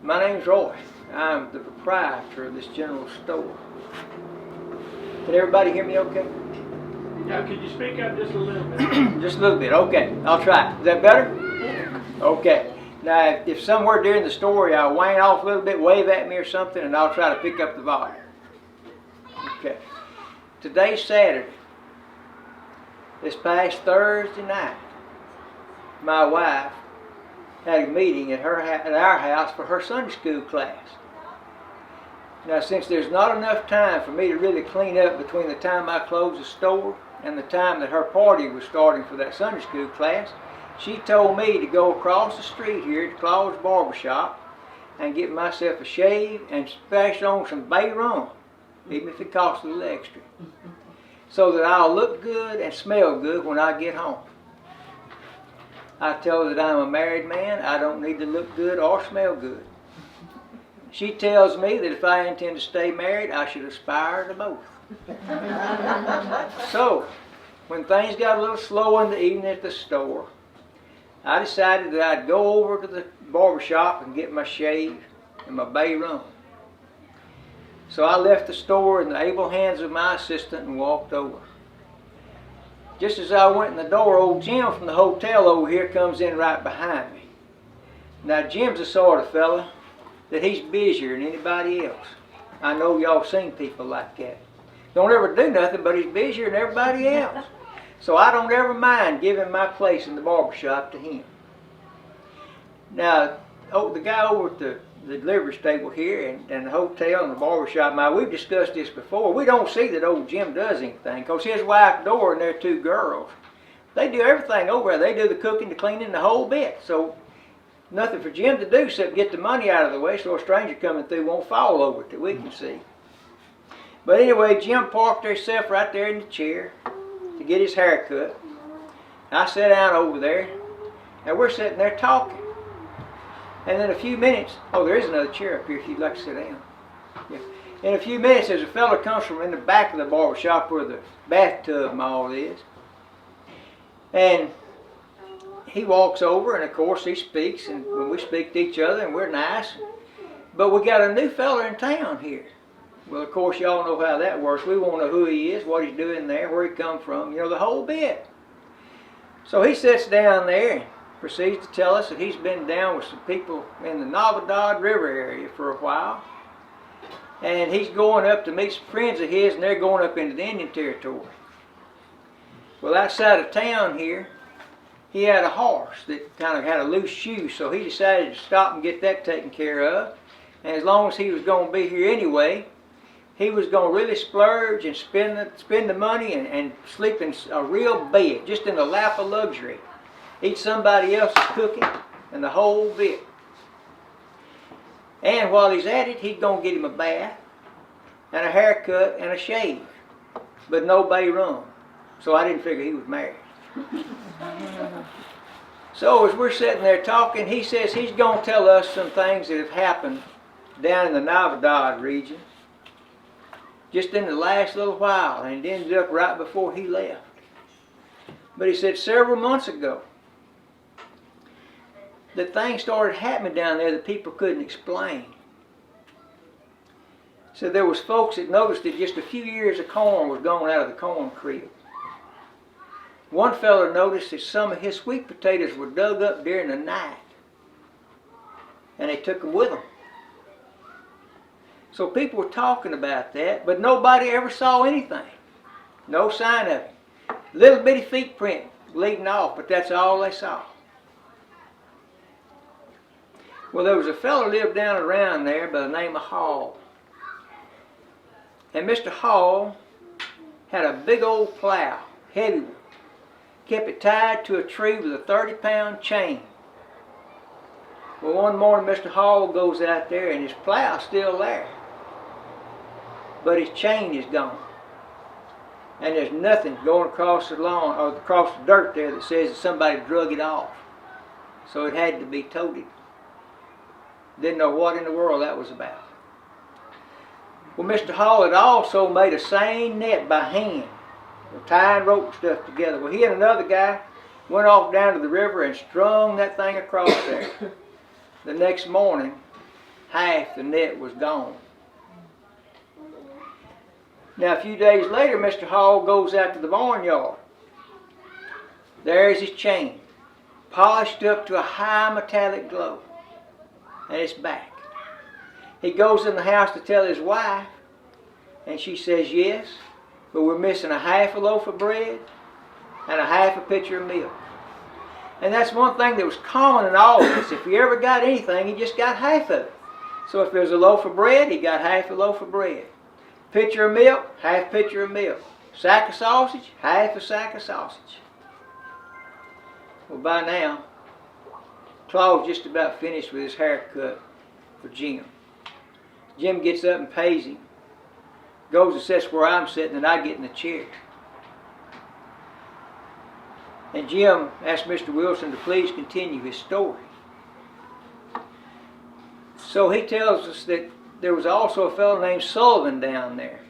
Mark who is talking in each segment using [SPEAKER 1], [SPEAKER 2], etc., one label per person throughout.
[SPEAKER 1] My name's Roy. I'm the proprietor of this general store. Can everybody hear me okay?
[SPEAKER 2] Now, could you speak up just a little bit?
[SPEAKER 1] Just a little bit, okay. I'll try. Is that better? Okay. Now, if somewhere during the story I wane off a little bit, wave at me or something, and I'll try to pick up the volume. Okay. Today's Saturday. This past Thursday night, my wife had a meeting at our house for her Sunday school class. Now, since there's not enough time for me to really clean up between the time I close the store and the time that her party was starting for that Sunday school class, she told me to go across the street here to Claude's Barbershop and get myself a shave and splash on some bay rum, even if it costs a little extra, so that I'll look good and smell good when I get home. I tell her that I'm a married man. I don't need to look good or smell good. She tells me that if I intend to stay married, I should aspire to both. So, when things got a little slow in the evening at the store, I decided that I'd go over to the barbershop and get my shave and my bay rum. So I left the store in the able hands of my assistant and walked over. Just as I went in the door, old Jim from the hotel over here comes in right behind me. Now, Jim's the sort of fella that he's busier than anybody else. I know y'all seen people like that. Don't ever do nothing, but he's busier than everybody else. So I don't ever mind giving my place in the barbershop to him. Now, the guy over at the delivery stable here and the hotel and the barbershop, now we've discussed this before. We don't see that old Jim does anything, because his wife Dora and their two girls, they do everything over there. They do the cooking, the cleaning, the whole bit. So nothing for Jim to do except get the money out of the way so a stranger coming through won't fall over it that we can see. But anyway, Jim parked himself right there in the chair to get his hair cut. I sat down over there, and we're sitting there talking. And in a few minutes, there is another chair up here if you'd like to sit down. Yeah. In a few minutes, there's a fellow comes from in the back of the barbershop where the bathtub and all is. And he walks over, and of course he speaks, and when we speak to each other, and we're nice. But we got a new fella in town here. Well, of course, y'all know how that works. We want to know who he is, what he's doing there, where he come from, the whole bit. So he sits down there and proceeds to tell us that he's been down with some people in the Navidad River area for a while. And he's going up to meet some friends of his, and they're going up into the Indian Territory. Well, outside of town here, he had a horse that kind of had a loose shoe, so he decided to stop and get that taken care of. And as long as he was going to be here anyway, he was going to really splurge and spend the money and sleep in a real bed, just in the lap of luxury. Eat somebody else's cooking and the whole bit. And while he's at it, he's going to get him a bath and a haircut and a shave, but no bay rum. So I didn't figure he was married. So as we're sitting there talking, he says he's going to tell us some things that have happened down in the Navidad region just in the last little while, and it ended up right before he left. But he said several months ago that things started happening down there that people couldn't explain. So there was folks that noticed that just a few ears of corn was gone out of the corn crib. One fellow noticed that some of his sweet potatoes were dug up during the night, and they took them with them. So people were talking about that, but nobody ever saw anything. No sign of it. Little bitty feet print leading off, but that's all they saw. Well, there was a fellow lived down around there by the name of Hall. And Mr. Hall had a big old plow, heavy one. Kept it tied to a tree with a 30-pound chain. Well, one morning Mr. Hall goes out there and his plow's still there. But his chain is gone. And there's nothing going across the lawn or across the dirt there that says that somebody drug it off. So it had to be toted. Didn't know what in the world that was about. Well, Mr. Hall had also made a seine net by hand, tying rope and stuff together. Well, he and another guy went off down to the river and strung that thing across there. The next morning, half the net was gone. Now a few days later, Mr. Hall goes out to the barnyard. There's his chain, polished up to a high metallic glow, and it's back. He goes in the house to tell his wife, and she says yes, but we're missing a half a loaf of bread and a half a pitcher of milk. And that's one thing that was common in all this. If he ever got anything, he just got half of it. So if there's a loaf of bread, he got half a loaf of bread. Pitcher of milk, half pitcher of milk. Sack of sausage, half a sack of sausage. Well, by now, Claude's just about finished with his haircut for Jim. Jim gets up and pays him. Goes and sits where I'm sitting, and I get in the chair. And Jim asked Mr. Wilson to please continue his story. So he tells us that there was also a fellow named Sullivan down there.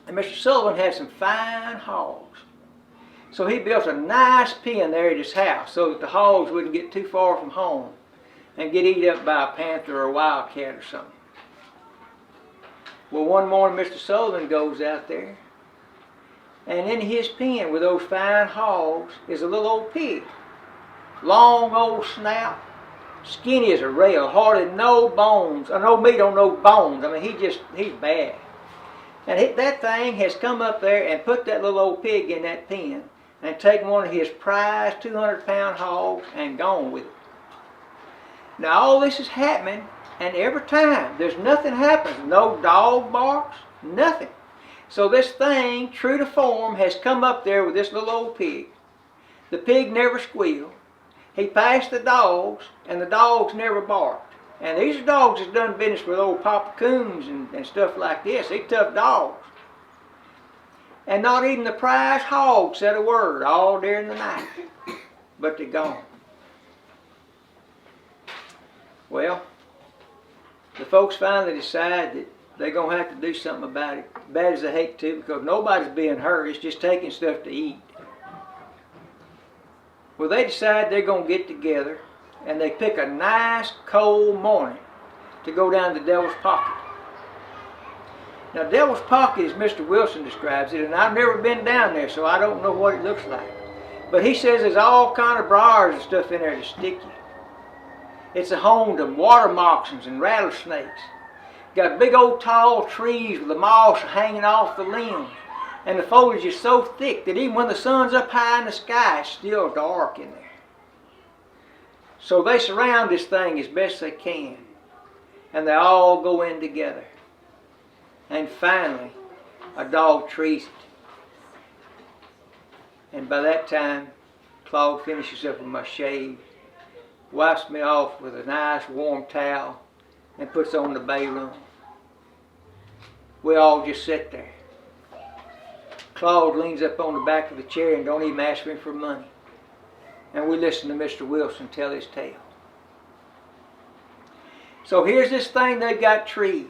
[SPEAKER 1] And Mr. Sullivan had some fine hogs. So he built a nice pen there at his house so that the hogs wouldn't get too far from home and get eaten up by a panther or a wildcat or something. Well, one morning Mr. Sullivan goes out there, and in his pen with those fine hogs is a little old pig. Long old snout, skinny as a rail, hardly no bones, or no meat on no bones. I mean, he's bad. And that thing has come up there and put that little old pig in that pen and taken one of his prized 200-pound hogs and gone with it. Now all this is happening, and every time there's nothing happens. No dog barks, nothing. So this thing, true to form, has come up there with this little old pig. The pig never squealed. He passed the dogs, and the dogs never barked. And these are dogs that's done business with old Papa Coons and stuff like this. They're tough dogs. And not even the prize hog said a word all during the night. But they're gone. Well, the folks finally decide that they're going to have to do something about it, bad as they hate to, because nobody's being hurt. It's just taking stuff to eat. Well, they decide they're going to get together, and they pick a nice cold morning to go down to Devil's Pocket. Now, Devil's Pocket, as Mr. Wilson describes it, and I've never been down there, so I don't know what it looks like. But he says there's all kind of briars and stuff in there to stick you. It's a home to water moccasins and rattlesnakes. Got big old tall trees with the moss hanging off the limbs. And the foliage is so thick that even when the sun's up high in the sky, it's still dark in there. So they surround this thing as best they can. And they all go in together. And finally, a dog trees it. And by that time, Claude finishes up with my shave, wipes me off with a nice warm towel, and puts on the bay room. We all just sit there. Claude leans up on the back of the chair and don't even ask me for money. And we listen to Mr. Wilson tell his tale. So here's this thing they got treed.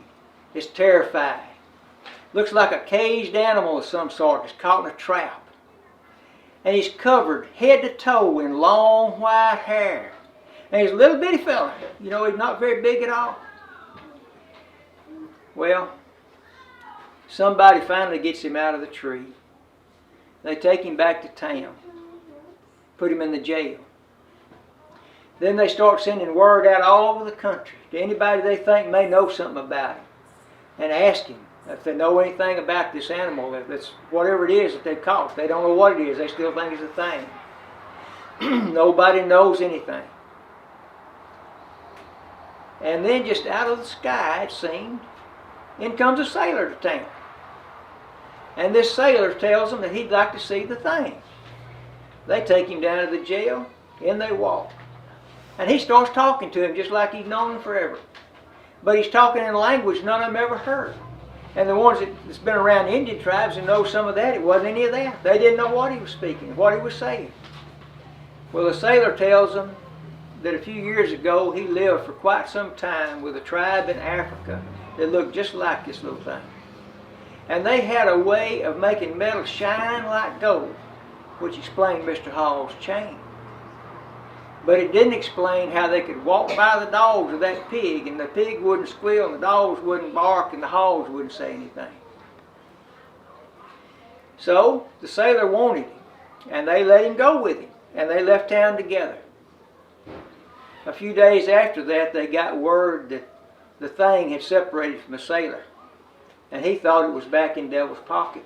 [SPEAKER 1] It's terrifying. Looks like a caged animal of some sort that's caught in a trap. And he's covered head to toe in long white hair. And he's a little bitty fella. You know, he's not very big at all. Well, somebody finally gets him out of the tree. They take him back to town. Put him in the jail. Then they start sending word out all over the country to anybody they think may know something about him. And ask him if they know anything about this animal. If it's whatever it is that they've caught. They don't know what it is. They still think it's a thing. Nobody knows anything. And then just out of the sky, it seemed, in comes a sailor to town. And this sailor tells them that he'd like to see the thing. They take him down to the jail, in they walk. And he starts talking to him just like he's known him forever. But he's talking in a language none of them ever heard. And the ones that's been around Indian tribes and know some of that, it wasn't any of that. They didn't know what he was speaking, what he was saying. Well, the sailor tells them that a few years ago he lived for quite some time with a tribe in Africa that looked just like this little thing. And they had a way of making metal shine like gold, which explained Mr. Hall's chain. But it didn't explain how they could walk by the dogs of that pig, and the pig wouldn't squeal, and the dogs wouldn't bark, and the hogs wouldn't say anything. So the sailor wanted him, and they let him go with him, and they left town together. A few days after that, they got word that the thing had separated from the sailor, and he thought it was back in Devil's pocket.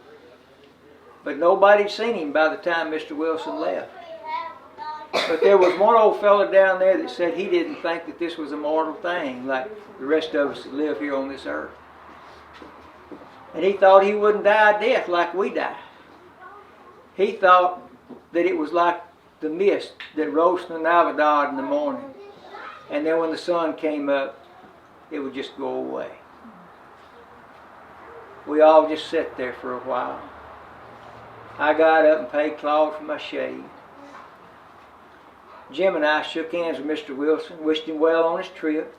[SPEAKER 1] But nobody had seen him by the time Mr. Wilson left. But there was one old fella down there that said he didn't think that this was a mortal thing like the rest of us that live here on this earth. And he thought he wouldn't die a death like we die. He thought that it was like the mist that rose from the Navidad in the morning. And then when the sun came up, it would just go away. We all just sat there for a while. I got up and paid Claude for my shave. Jim and I shook hands with Mr. Wilson, wished him well on his trip.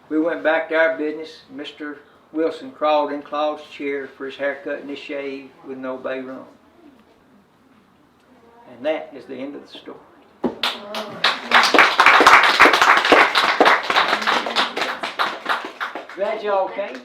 [SPEAKER 1] We went back to our business. Mr. Wilson crawled in Claude's chair for his haircut and his shave with no bay room. And that is the end of the story. Glad y'all came.